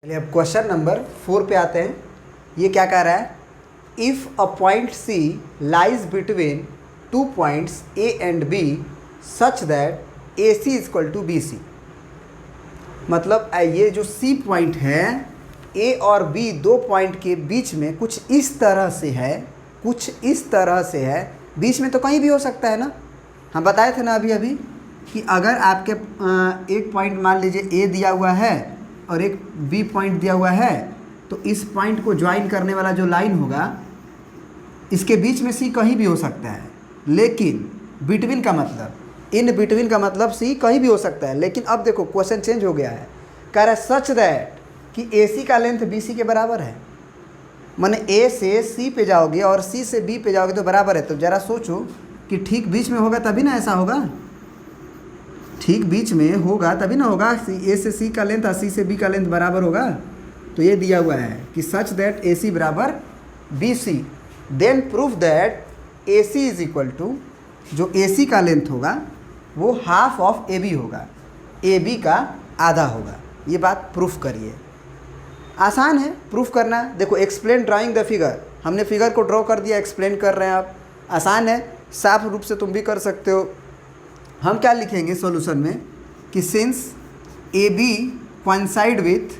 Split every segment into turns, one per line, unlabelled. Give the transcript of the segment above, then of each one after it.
चलिए अब question number 4 पे आते हैं। ये क्या कह रहा है, if a point C lies between 2 points A and B such that A C is equal to B C. मतलब ये जो सी पॉइंट है, ए और बी दो पॉइंट के बीच में कुछ इस तरह से है, कुछ इस तरह से है। बीच में तो कहीं भी हो सकता है ना, हम बताए थे ना अभी कि अगर आपके एक पॉइंट मान लीजिए ए दिया हुआ है और एक बी पॉइंट दिया हुआ है, तो इस पॉइंट को ज्वाइन करने वाला जो लाइन होगा इसके बीच में सी कहीं भी हो सकता है। लेकिन बिटवीन का मतलब, इन बिटवीन का मतलब सी कहीं भी हो सकता है। लेकिन अब देखो क्वेश्चन चेंज हो गया है, कह रहा है सच दैट कि ए सी का लेंथ बी सी के बराबर है। माने ए से सी पे जाओगे और सी से बी पे जाओगे तो बराबर है। तो ज़रा सोचो कि ठीक बीच में होगा तभी ना ऐसा होगा, ठीक बीच में होगा तभी ना होगा। ए से सी का लेंथ और सी से बी का लेंथ बराबर होगा। तो ये दिया हुआ है कि सच दैट ए सी बराबर B C, then proof that A C is equal to, जो ए सी का लेंथ होगा वो हाफ ऑफ ए बी होगा, ए बी का आधा होगा। ये बात प्रूफ करिए। आसान है प्रूफ करना। देखो एक्सप्लेन ड्राइंग द फिगर, हमने फिगर को ड्रॉ कर दिया, एक्सप्लेन कर रहे हैं आप। आसान है, साफ रूप से तुम भी कर सकते हो। हम क्या लिखेंगे सॉल्यूशन में कि since A B coincide with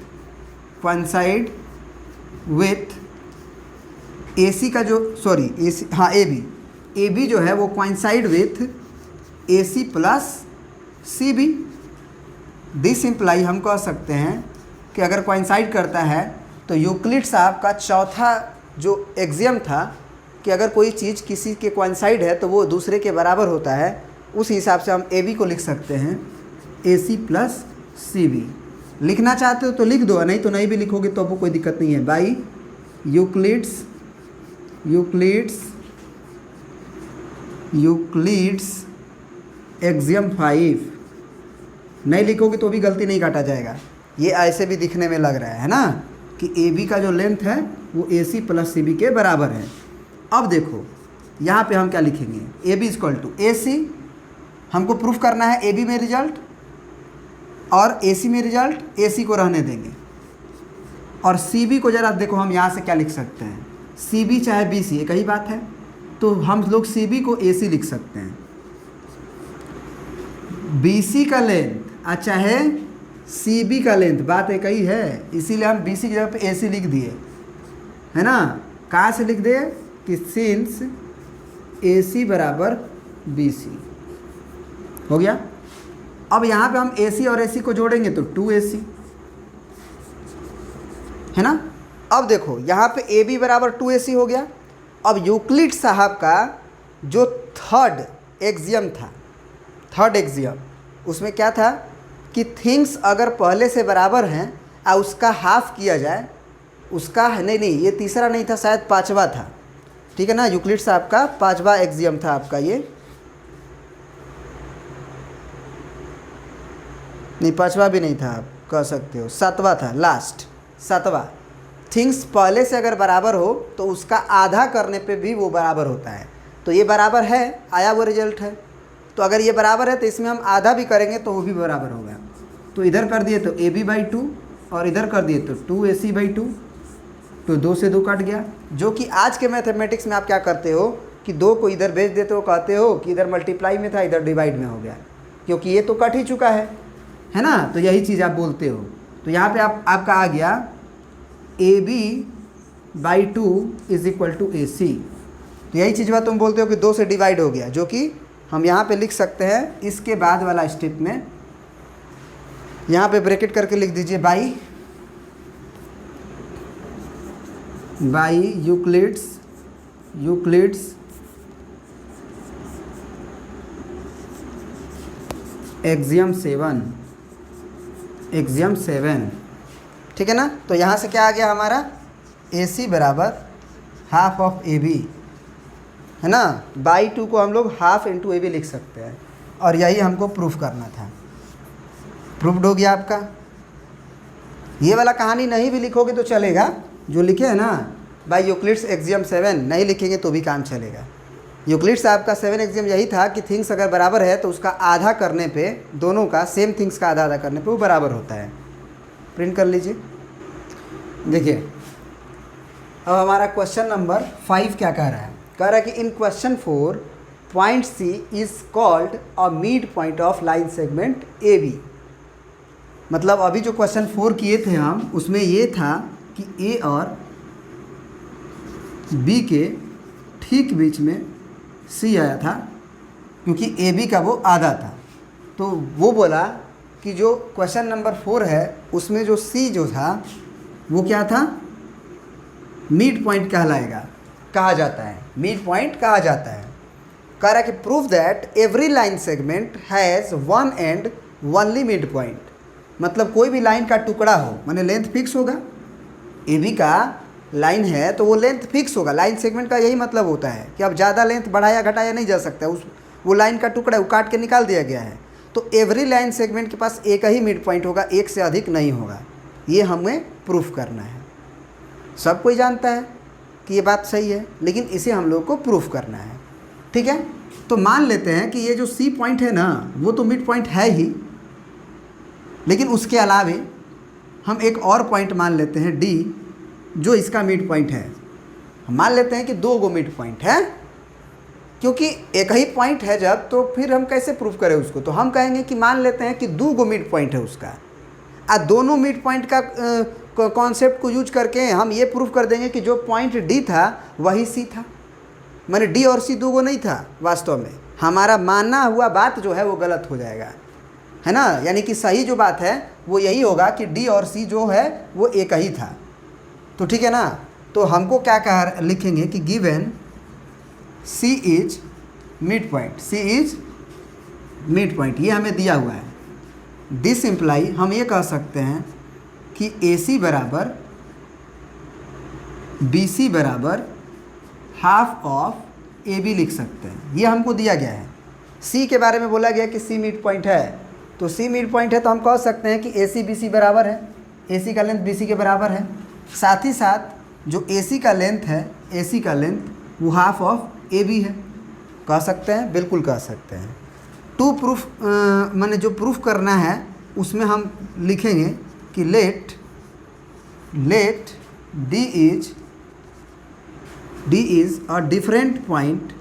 A C का जो ए सी, हाँ ए बी जो है वो coincide with A C plus C B. This imply हम कह सकते हैं कि अगर कोइंसाइड करता है तो यूक्लिड साहब का चौथा जो एक्सियम था कि अगर कोई चीज़ किसी के कोइंसाइड है तो वो दूसरे के बराबर होता है, उस हिसाब से हम ए बी को लिख सकते हैं ए सी प्लस सी बी। लिखना चाहते हो तो लिख दो, नहीं तो नहीं भी लिखोगे तो वो कोई दिक्कत नहीं है। बाई यूक्लिड्स एक्सियम 5, नहीं लिखोगे तो भी गलती नहीं काटा जाएगा। ये ऐसे भी दिखने में लग रहा है ना कि ए बी का जो लेंथ है वो ए सी प्लस सी बी के बराबर है। अब देखो यहाँ पे हम क्या लिखेंगे, A B equal to A सी, हमको प्रूफ करना है ए बी में रिजल्ट और ए सी में रिजल्ट, ए सी को रहने देंगे। और सी बी को ज़रा देखो हम यहाँ से क्या लिख सकते हैं, सी बी चाहे बी सी एक ही बात है, तो हम लोग सी बी को ए सी लिख सकते हैं। बी सी का लेंथ और चाहे सी बी का लेंथ बात एक ही है, इसीलिए हम बी सी की जगह पे ए सी लिख दिए, है ना। कहाँ से लिख दे कि सिंस ए सी बराबर बी सी हो गया। अब यहाँ पे हम ए सी और ए सी को जोड़ेंगे तो 2AC, है ना। अब देखो यहाँ पे ए बी बराबर 2AC हो गया। अब यूक्लिड साहब का जो थर्ड एक्सियम था, थर्ड एक्सियम, उसमें क्या था कि थिंग्स अगर पहले से बराबर हैं और उसका हाफ किया जाए, उसका नहीं ये तीसरा नहीं था, शायद पांचवा था, ठीक है ना। यूक्लिड साहब का पांचवा एक्सियम था आपका, ये नहीं पांचवा भी नहीं था, आप कह सकते हो सातवां था, लास्ट सातवां। थिंग्स पहले से अगर बराबर हो तो उसका आधा करने पे भी वो बराबर होता है। तो ये बराबर है, आया वो रिजल्ट है। तो अगर ये बराबर है तो इसमें हम आधा भी करेंगे तो वो भी बराबर होगा। तो इधर कर दिए तो ए बी बाई 2 और इधर कर दिए तो 2AC बाई 2, तो 2 से 2 कट गया। जो कि आज के मैथमेटिक्स में आप क्या करते हो कि 2 को इधर भेज देते हो, कहते हो कि इधर मल्टीप्लाई में था इधर डिवाइड में हो गया, क्योंकि ये तो कट ही चुका है ना। तो यही चीज़ आप बोलते हो। तो यहाँ पे आपका आ गया A B by 2 is equal to A C. तो यही चीज़ बात तुम बोलते हो कि 2 से डिवाइड हो गया, जो कि हम यहाँ पे लिख सकते हैं। इसके बाद वाला स्टेप में यहाँ पे ब्रैकेट करके लिख दीजिए बाई यूक्लिड्स एक्सियम 7, ठीक है ना। तो यहाँ से क्या आ गया हमारा, ए सी बराबर हाफ ऑफ ए बी, है ना। बाई 2 को हम लोग हाफ इंटू ए बी लिख सकते हैं, और यही हमको प्रूफ करना था। प्रूफ्ड हो गया आपका। ये वाला कहानी नहीं भी लिखोगे तो चलेगा, जो लिखे है ना बाई यूक्लिड्स एक्सियम 7 नहीं लिखेंगे तो भी काम चलेगा। यूक्लिड साहब का 7 एक्सियम यही था कि थिंग्स अगर बराबर है तो उसका आधा करने पे, दोनों का सेम थिंग्स का आधा आधा करने पे वो बराबर होता है। प्रिंट कर लीजिए। देखिए अब हमारा क्वेश्चन नंबर 5 क्या कह रहा है? कह रहा है कि in question 4 point C is called a midpoint of line segment A B. मतलब अभी जो क्वेश्चन 4 किए थे हम, उसमें ये था कि ए और बी के ठीक बीच में सी आया था, क्योंकि ए बी का वो आधा था। तो वो बोला कि जो क्वेश्चन नंबर 4 है उसमें जो सी जो था वो क्या था? मिड पॉइंट कहलाएगा, कहा जाता है, मिड पॉइंट कहा जाता है। कह रहा है कि prove that every line segment has one and only mid point. मतलब कोई भी लाइन का टुकड़ा हो, माने लेंथ फिक्स होगा, ए बी का लाइन है तो वो लेंथ फिक्स होगा। लाइन सेगमेंट का यही मतलब होता है कि अब ज़्यादा लेंथ बढ़ाया घटाया नहीं जा सकता, उस वो लाइन का टुकड़ा है, वो काट के निकाल दिया गया है। तो एवरी लाइन सेगमेंट के पास एक ही मिड पॉइंट होगा, एक से अधिक नहीं होगा। ये हमें प्रूफ करना है। सब कोई जानता है कि ये बात सही है, लेकिन इसे हम लोग को प्रूफ करना है। ठीक है, तो मान लेते हैं कि ये जो सी पॉइंट है ना, वो तो मिड पॉइंट है ही, लेकिन उसके अलावे हम एक और पॉइंट मान लेते हैं डी, जो इसका मिड पॉइंट है। हम मान लेते हैं कि 2 गो मिड पॉइंट है, क्योंकि एक ही पॉइंट है जब, तो फिर हम कैसे प्रूफ करें उसको? तो हम कहेंगे कि मान लेते हैं कि 2 गो मिड पॉइंट है उसका, और दोनों मिड पॉइंट का कॉन्सेप्ट को यूज करके हम ये प्रूफ कर देंगे कि जो पॉइंट डी था वही सी था। माने डी और सी 2 गो नहीं था, वास्तव में हमारा मानना हुआ बात जो है वो गलत हो जाएगा, है ना। यानी कि सही जो बात है वो यही होगा कि डी और सी जो है वो एक ही था। तो ठीक है ना, तो हमको क्या कहा लिखेंगे कि given C is mid point, C is mid point, ये हमें दिया हुआ है। दिस इम्प्लाई हम ये कह सकते हैं कि ए सी बराबर बी सी बराबर हाफ ऑफ ए बी लिख सकते हैं। ये हमको दिया गया है। सी के बारे में बोला गया कि सी मिड पॉइंट है, तो सी मिड पॉइंट है तो हम कह सकते हैं कि ए सी बी सी बराबर है, ए सी का लेंथ बी सी के बराबर है। साथ ही साथ जो ए सी का लेंथ है, ए सी का लेंथ वो हाफ ऑफ ए बी है। कह सकते हैं, बिल्कुल कह सकते हैं। टू प्रूफ माने जो प्रूफ करना है उसमें हम लिखेंगे कि let D is a different point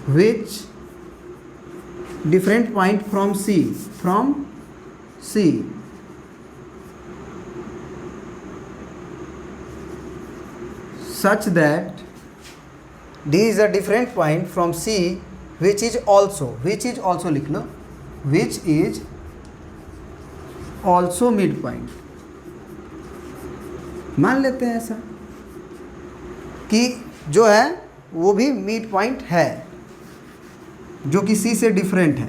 which different point from C such that D is a different point from C which is also लिख लो, which is also mid point। मान लेते हैं ऐसा कि जो है वो भी मिड पॉइंट है, जो कि सी से डिफरेंट है।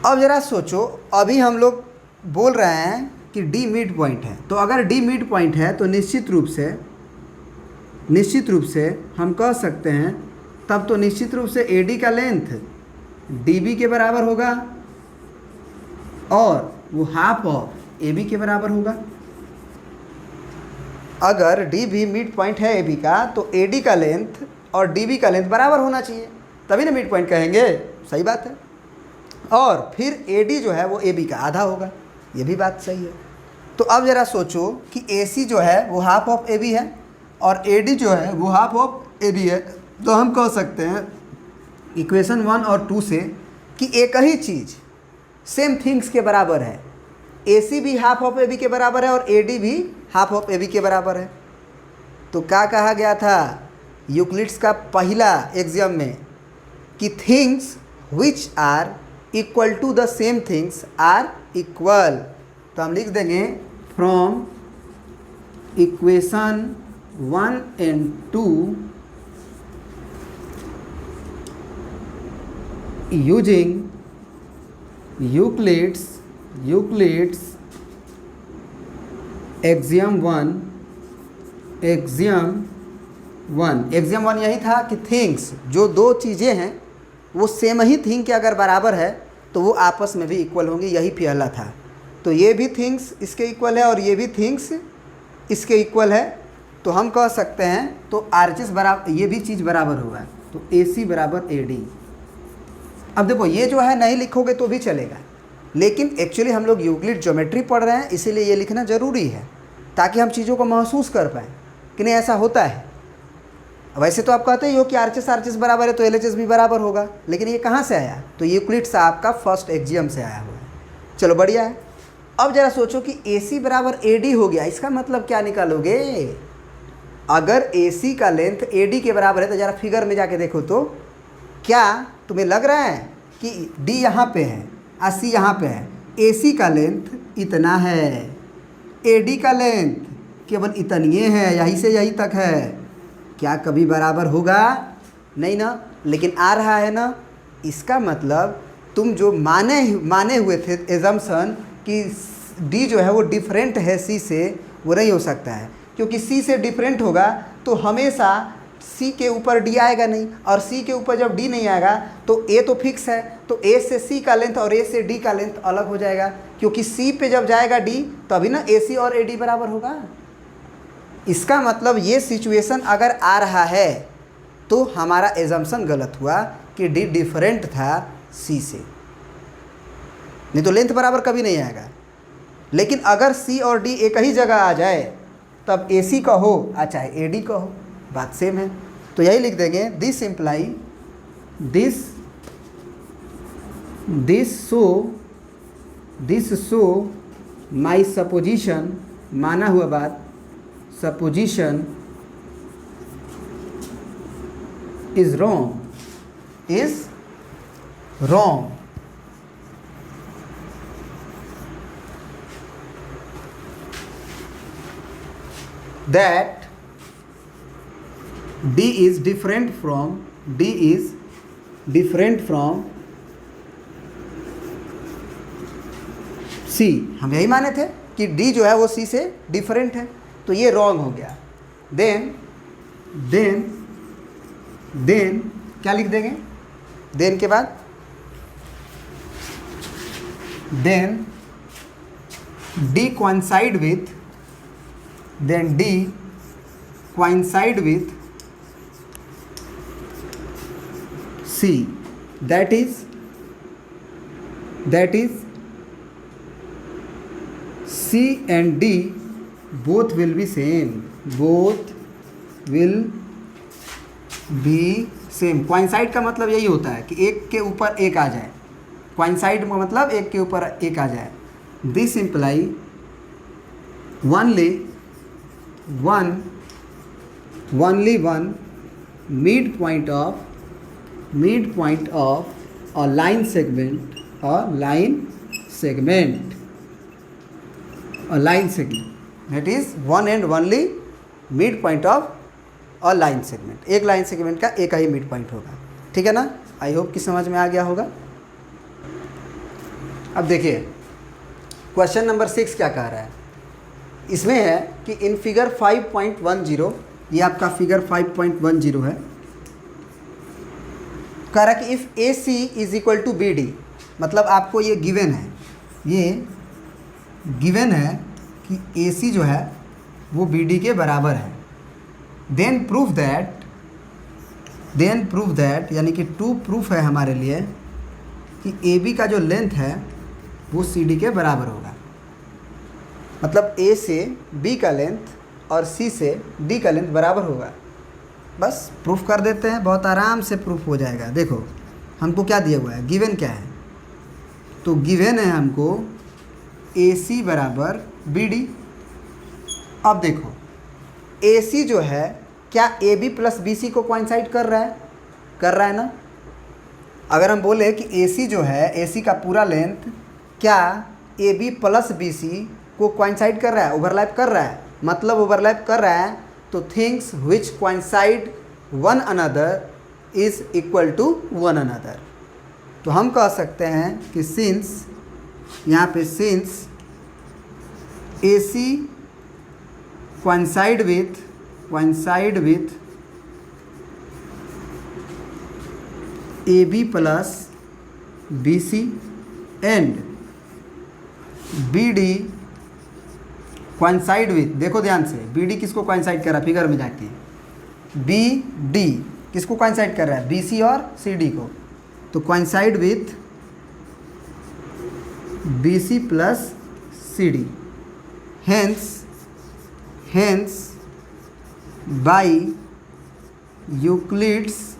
अब ज़रा सोचो, अभी हम लोग बोल रहे हैं कि डी मिड पॉइंट है, तो अगर डी मिड पॉइंट है तो निश्चित रूप से हम कह सकते हैं, तब तो निश्चित रूप से ए डी का लेंथ डी बी के बराबर होगा और वो हाफ ऑफ ए बी के बराबर होगा। अगर डी भी मिड पॉइंट है ए बी का, तो ए डी का लेंथ और डी बी का लेंथ बराबर होना चाहिए, तभी ना मिड पॉइंट कहेंगे। सही बात है। और फिर ए डी जो है वो ए बी का आधा होगा, ये भी बात सही है। तो अब ज़रा सोचो कि ए सी जो है वो हाफ ऑफ ए बी है और ए डी जो है वो हाफ ऑफ ए बी है, तो हम कह सकते हैं इक्वेशन 1 और 2 से कि एक ही चीज़ सेम थिंग्स के बराबर है। ए सी भी हाफ ऑफ ए बी के बराबर है और ए डी भी हाफ ऑफ ए बी के बराबर है। तो क्या कहा गया था यूक्लिड्स का पहला एग्जाम में कि things which are equal to the same things are equal. तो हम लिख देंगे from equation 1 and 2 using Euclid's axiom 1 यही था कि थिंग्स जो दो चीज़ें हैं वो सेम ही थिंग के अगर बराबर है तो वो आपस में भी इक्वल होंगी, यही पहला था। तो ये भी थिंग्स इसके इक्वल है और ये भी थिंग्स इसके इक्वल है, तो हम कह सकते हैं तो आरएचएस बराबर ये भी चीज़ बराबर होगा। तो ए सी बराबर ए डी, अब देखो ये जो है नहीं लिखोगे तो भी चलेगा, लेकिन एक्चुअली हम लोग यूक्लिड ज्योमेट्री पढ़ रहे हैं, इसीलिए ये लिखना ज़रूरी है ताकि हम चीज़ों को महसूस कर पाएँ कि नहीं ऐसा होता है। वैसे तो आप कहते ही हो कि आरएचएस आरएचएस बराबर है तो एलएचएस भी बराबर होगा, लेकिन ये कहाँ से आया? तो यूक्लिड साहब का फर्स्ट एक्जियम से आया हुआ है। चलो बढ़िया है। अब जरा सोचो कि AC बराबर AD हो गया, इसका मतलब क्या निकालोगे? अगर AC का लेंथ AD के बराबर है तो ज़रा फिगर में जाके देखो तो क्या तुम्हें लग रहा है कि D यहाँ पे है और C यहाँ पे है? AC का लेंथ इतना है, AD का लेंथ केवल इतनी है, यहीं से यहीं तक है। क्या कभी बराबर होगा? नहीं ना, लेकिन आ रहा है ना। इसका मतलब तुम जो माने हुए थे एजम्पशन कि D जो है वो डिफरेंट है C से, वो नहीं हो सकता है, क्योंकि C से डिफरेंट होगा तो हमेशा C के ऊपर D आएगा नहीं, और C के ऊपर जब D नहीं आएगा तो A तो फिक्स है, तो A से C का लेंथ और A से D का लेंथ अलग हो जाएगा, क्योंकि C पे जब जाएगा D तभी ना AC और AD बराबर होगा। इसका मतलब ये सिचुएशन अगर आ रहा है तो हमारा एजम्पशन गलत हुआ कि D डिफरेंट था C से, नहीं तो लेंथ बराबर कभी नहीं आएगा। लेकिन अगर C और D एक ही जगह आ जाए तब AC का हो या चाहे AD का हो, बात सेम है। तो यही लिख देंगे this imply this show my supposition, माना हुआ बात, supposition is wrong, that D is different from C। हम यही माने थे कि D जो है वो C से डिफरेंट है, तो ये रॉन्ग हो गया। देन क्या लिख देंगे? देन के बाद then D coincide with C, that is C and D both will be same, coincide का मतलब यही होता है कि एक के ऊपर एक आ जाए, coincide का मतलब एक के ऊपर एक आ जाए। This imply only one midpoint of a line segment, that is one and only midpoint of a line segment। एक लाइन सेगमेंट का एक ही मिड पॉइंट होगा। ठीक है ना? आई होप कि समझ में आ गया होगा। अब देखिए क्वेश्चन नंबर 6 क्या कह रहा है। इसमें है कि इन फिगर 5.10, ये आपका फिगर 5.10 है, कह रहा है कि if AC is equal to BD, मतलब आपको ये गिवन है कि AC जो है वो BD के बराबर है। देन प्रूफ दैट यानी कि टू प्रूफ है हमारे लिए कि AB का जो लेंथ है वो CD के बराबर होगा। मतलब A से B का लेंथ और C से D का लेंथ बराबर होगा। बस प्रूफ कर देते हैं, बहुत आराम से प्रूफ हो जाएगा। देखो हमको क्या दिया हुआ है, गिवन क्या है, तो गिवन है हमको AC बराबर BD। अब देखो AC जो है क्या AB प्लस BC को कोइंसाइड कर रहा है ना। अगर हम बोले कि AC जो है, AC का पूरा लेंथ क्या AB प्लस BC को कोइंसाइड कर रहा है, ओवरलैप कर रहा है, मतलब ओवरलैप कर रहा है, तो things which coincide one another is equal to one another. तो हम कह सकते हैं कि सिंस, यहाँ पे since AC coincide with AB plus BC and BD coincide with, देखो ध्यान से, BD किसको कोइंसाइड कर रहा है, फिगर में जाके BD किसको कोइंसाइड कर रहा है, BC और CD को। तो coincide with BC plus CD, hence by Euclid's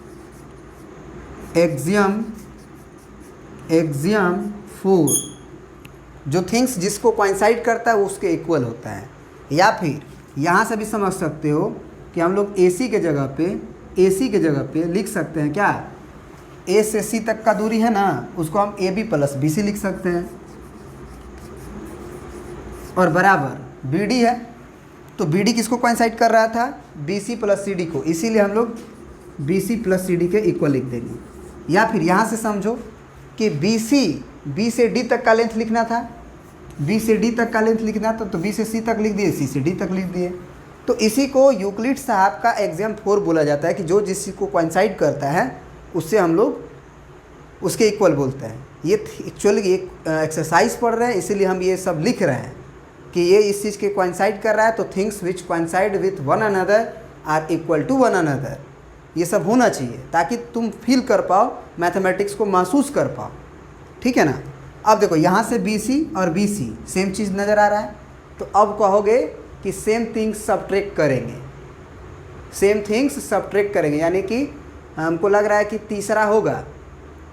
axiom 4, जो थिंग्स जिसको कोइंसाइड करता है वो उसके इक्वल होता है। या फिर यहाँ से भी समझ सकते हो कि हम लोग AC के जगह पे लिख सकते हैं क्या, A से C तक का दूरी है ना, उसको हम AB प्लस BC लिख सकते हैं, और बराबर BD है, तो BD किसको कोइंसाइड कर रहा था, BC प्लस CD को, इसीलिए हम लोग BC प्लस CD के इक्वल लिख देंगे। या फिर यहाँ से समझो कि B से D तक का लेंथ लिखना था, B से D तक का लेंथ लिखना था, तो B से C तक लिख दिए, C से D तक लिख दिए। तो इसी को यूक्लिड साहब का एग्जाम 4 बोला जाता है कि जो जिस को कोइंसाइड करता है उससे हम लोग उसके इक्वल बोलते हैं। ये एक्चुअली एक एक्सरसाइज पढ़ रहे हैं, इसीलिए हम ये सब लिख रहे हैं कि ये इस चीज़ के कोइंसाइड कर रहा है, तो things which coincide with one another are equal to one another, ये सब होना चाहिए ताकि तुम फील कर पाओ, मैथमेटिक्स को महसूस कर पाओ। ठीक है ना। अब देखो यहाँ से BC और BC सेम चीज़ नज़र आ रहा है, तो अब कहोगे कि सेम थिंग्स सब्ट्रैक्ट करेंगे, यानी कि हमको लग रहा है कि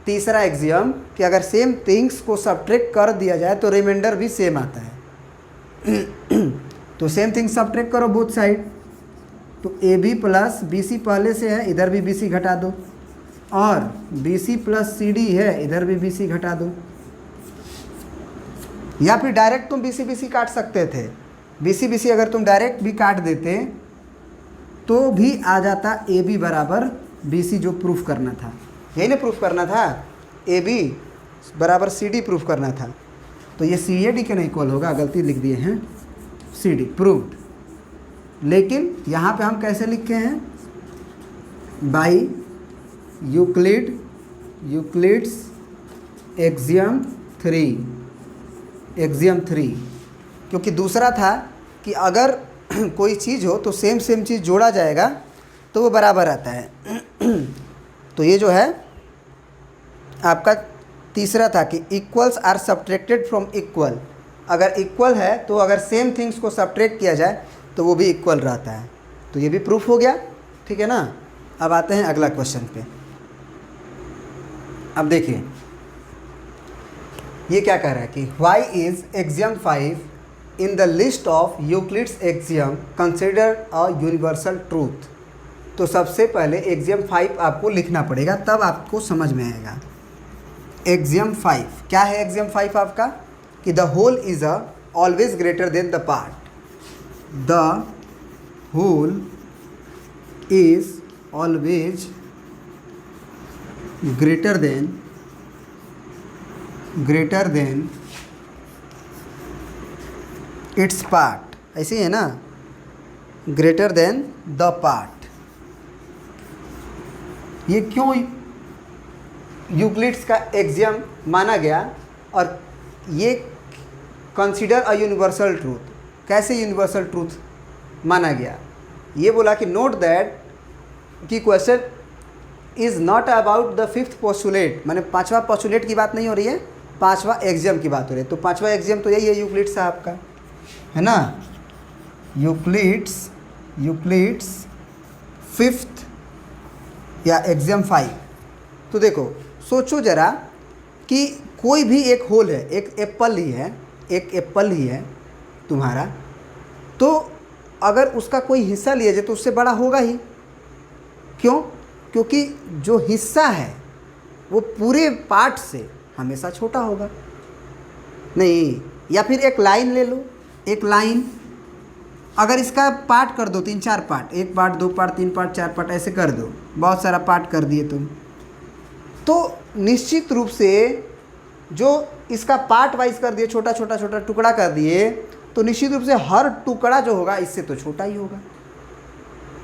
तीसरा एग्जाम कि अगर सेम थिंग्स को सब्ट्रैक्ट कर दिया जाए तो रिमाइंडर भी सेम आता है। तो सेम थिंग्स सब्ट्रैक्ट करो बोथ साइड, तो AB प्लस BC पहले से है, इधर भी BC घटा दो, और BC प्लस CD है, इधर भी BC घटा दो। या फिर डायरेक्ट तुम BC काट सकते थे, BC अगर तुम डायरेक्ट भी काट देते तो भी आ जाता AB बराबर BC, जो प्रूफ करना था, यही ना प्रूफ करना था, AB बराबर CD प्रूफ करना था। तो ये CAD के नहीं इक्वल होगा, गलती लिख दिए हैं, CD प्रूव्ड। लेकिन यहाँ पे हम कैसे लिखे हैं, बाई यूक्लिड्स एग्जियम 3, क्योंकि दूसरा था कि अगर कोई चीज़ हो तो सेम चीज़ जोड़ा जाएगा तो वो बराबर आता है। तो ये जो है आपका तीसरा था कि equals are subtracted from equal, अगर इक्वल है तो अगर सेम थिंग्स को सब्ट्रैक्ट किया जाए तो वो भी इक्वल रहता है। तो ये भी प्रूफ हो गया। ठीक है ना। अब आते हैं अगला क्वेश्चन पे। अब देखिए ये क्या कह रहा है कि why is axiom 5 in the list of Euclid's axiom consider a universal truth. तो सबसे पहले एक्सियम 5 आपको लिखना पड़ेगा, तब आपको समझ में आएगा। एक्सियम 5 क्या है? एक्सियम 5 आपका कि the whole is a always greater than the part, the whole is always greater than its part, ऐसे ही है ना, ग्रेटर देन द पार्ट। ये क्यों यूक्लिड्स का एक्सियम माना गया और ये कंसीडर अ यूनिवर्सल ट्रूथ, कैसे यूनिवर्सल ट्रूथ माना गया? ये बोला कि नोट दैट कि question is not about the fifth postulate, माने पांचवा पोस्टुलेट की बात नहीं हो रही है, पांचवा एक्सियम की बात हो रही है। तो पांचवा एक्सियम तो यही है यूक्लिड्स साहब का, है ना, यूक्लिड्स फिफ्थ या एक्सियम 5। तो देखो सोचो ज़रा कि कोई भी एक होल है, एक एप्पल ही है तुम्हारा, तो अगर उसका कोई हिस्सा लिया जाए तो उससे बड़ा होगा ही। क्यों? क्योंकि जो हिस्सा है वो पूरे पार्ट से हमेशा छोटा होगा नहीं। या फिर एक लाइन ले लो, एक लाइन अगर इसका पार्ट कर दो 3-4 part, 1 part 2 part 3 part 4 part ऐसे कर दो, बहुत सारा पार्ट कर दिए तुम, तो निश्चित रूप से जो इसका पार्ट वाइज कर दिए, छोटा छोटा टुकड़ा कर दिए, तो निश्चित रूप से हर टुकड़ा जो होगा इससे तो छोटा ही होगा।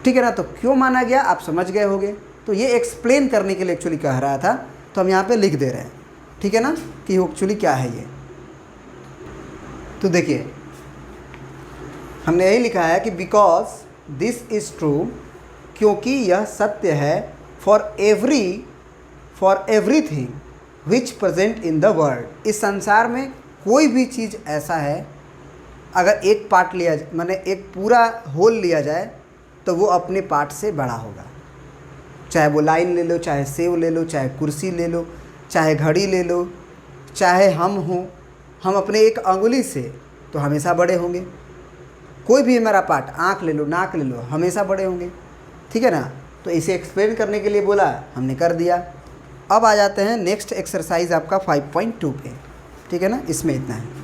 ठीक है ना। तो क्यों माना गया आप समझ गए होंगे। तो ये एक्सप्लेन करने के लिए एक्चुअली कह रहा था, तो हम यहाँ पे लिख दे रहे हैं, ठीक है ना, कि एक्चुअली क्या है ये। तो देखिए हमने यही लिखा है कि बिकॉज दिस इज़ ट्रू, क्योंकि यह सत्य है, for everything which present in the world. इस संसार में कोई भी चीज़ ऐसा है, अगर एक पार्ट लिया जाए, माने एक पूरा होल लिया जाए, तो वो अपने पार्ट से बड़ा होगा। चाहे वो लाइन ले लो, चाहे सेव ले लो, चाहे कुर्सी ले लो, चाहे घड़ी ले लो, चाहे हम हों, हम अपने एक अंगुली से तो हमेशा बड़े होंगे। कोई भी हमारा पार्ट, आँख ले लो, नाक ले लो, हमेशा बड़े होंगे। ठीक है ना। तो इसे एक्सप्लेन करने के लिए बोला, हमने कर दिया। अब आ जाते हैं नेक्स्ट एक्सरसाइज आपका 5.2 पे। ठीक है ना, इसमें इतना है।